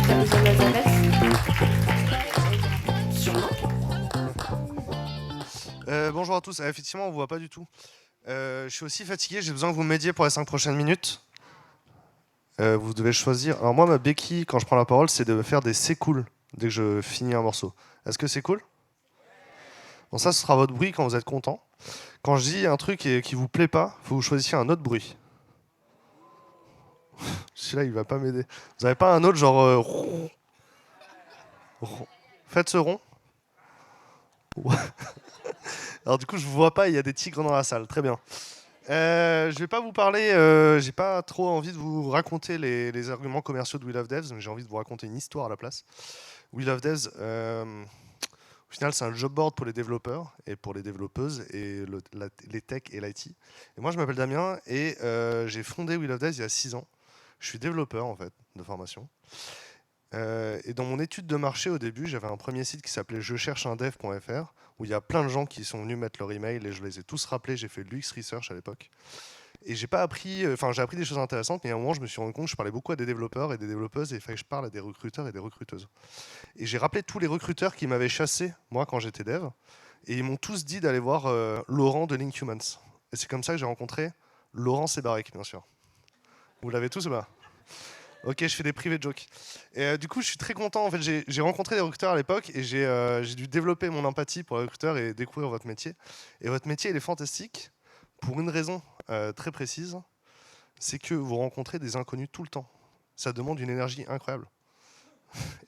T'as besoin d'Alzheimer? Sûrement. Bonjour à tous. Effectivement, on ne vous voit pas du tout. Je suis aussi fatigué, j'ai besoin que vous m'aidiez pour les 5 prochaines minutes. Vous devez choisir. Alors moi, ma béquille, quand je prends la parole, c'est de faire des c'est cool dès que je finis un morceau. Est-ce que c'est cool? Bon, ça, ce sera votre bruit quand vous êtes content. Quand je dis un truc qui vous plaît pas, faut que vous choisissiez un autre bruit. Celui-là, il va pas m'aider. Vous avez pas un autre genre rond, rond. Faites ce rond. Alors du coup, je vous vois pas, il y a des tigres dans la salle. Très bien. Je vais pas vous parler, j'ai pas trop envie de vous raconter les arguments commerciaux de We Love Devs, mais j'ai envie de vous raconter une histoire à la place. We Love Devs, au final, c'est un job board pour les développeurs et pour les développeuses et les tech et l'IT. Et moi, je m'appelle Damien et j'ai fondé We Love Devs il y a 6 ans. Je suis développeur en fait, de formation. Et dans mon étude de marché au début, j'avais un premier site qui s'appelait jechercheundev.fr où il y a plein de gens qui sont venus mettre leur email et je les ai tous rappelés. J'ai fait de l'UX Research à l'époque. Et j'ai pas appris, enfin j'ai appris des choses intéressantes, mais à un moment je me suis rendu compte que je parlais beaucoup à des développeurs et des développeuses et il fallait que je parle à des recruteurs et des recruteuses. Et j'ai rappelé tous les recruteurs qui m'avaient chassé, moi, quand j'étais dev, et ils m'ont tous dit d'aller voir Laurent de Linkhumans. Et c'est comme ça que j'ai rencontré Laurent Sebarek, bien sûr. Vous l'avez tous ou pas? Ok, je fais des privés jokes. Et du coup, je suis très content. En fait, j'ai rencontré des recruteurs à l'époque et j'ai dû développer mon empathie pour les recruteurs et découvrir votre métier. Et votre métier, il est fantastique pour une raison très précise, c'est que vous rencontrez des inconnus tout le temps. Ça demande une énergie incroyable.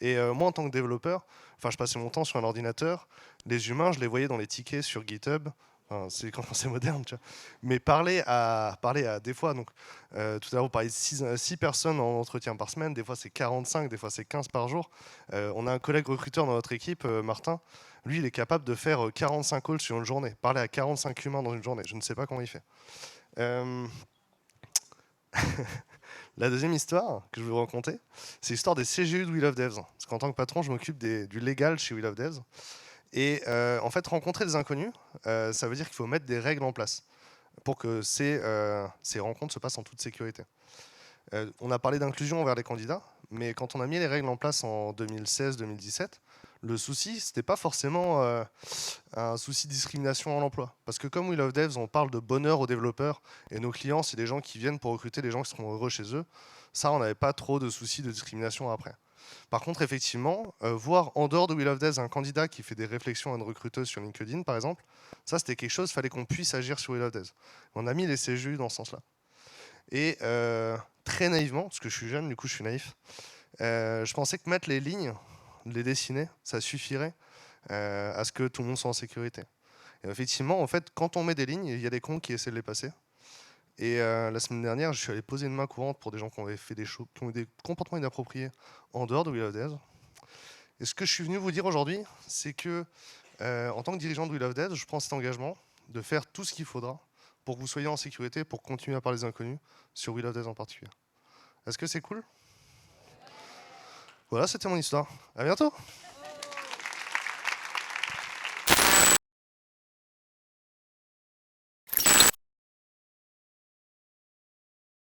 Et moi, en tant que développeur, enfin, je passais mon temps sur un ordinateur. Les humains, je les voyais dans les tickets sur GitHub. Enfin, c'est quand c'est moderne, tu vois. Mais parler à des fois, donc tout à l'heure, vous parliez de 6 personnes en entretien par semaine. Des fois, c'est 45, des fois, c'est 15 par jour. On a un collègue recruteur dans notre équipe, Martin. Lui, il est capable de faire 45 calls sur une journée. Parler à 45 humains dans une journée. Je ne sais pas comment il fait. Euh, La deuxième histoire que je vais vous raconter, c'est l'histoire des CGU de We Love Devs. Parce qu'en tant que patron, je m'occupe du légal chez We Love Devs. Et en fait, rencontrer des inconnus, ça veut dire qu'il faut mettre des règles en place pour que ces rencontres se passent en toute sécurité. On a parlé d'inclusion envers les candidats, mais quand on a mis les règles en place en 2016-2017, le souci, c'était pas forcément un souci de discrimination en emploi. Parce que comme We Love Devs, on parle de bonheur aux développeurs, et nos clients, c'est des gens qui viennent pour recruter des gens qui seront heureux chez eux, ça, on n'avait pas trop de soucis de discrimination après. Par contre, effectivement, voir en dehors de We Love Devs un candidat qui fait des réflexions à une recruteuse sur LinkedIn, par exemple, ça, c'était quelque chose, il fallait qu'on puisse agir sur We Love Devs. On a mis les CGU dans ce sens-là. Et très naïvement, parce que je suis jeune, du coup je suis naïf, je pensais que mettre les lignes, les dessiner, ça suffirait à ce que tout le monde soit en sécurité. Et effectivement, en fait, quand on met des lignes, il y a des cons qui essaient de les passer. Et la semaine dernière, je suis allé poser une main courante pour des gens qui ont fait des choses, qui ont eu des comportements inappropriés en dehors de We Love Devs. Et ce que je suis venu vous dire aujourd'hui, c'est que en tant que dirigeant de We Love Devs, je prends cet engagement de faire tout ce qu'il faudra pour que vous soyez en sécurité, pour continuer à parler des inconnus, sur We Love Devs en particulier. Est-ce que c'est cool? Voilà, c'était mon histoire. À bientôt!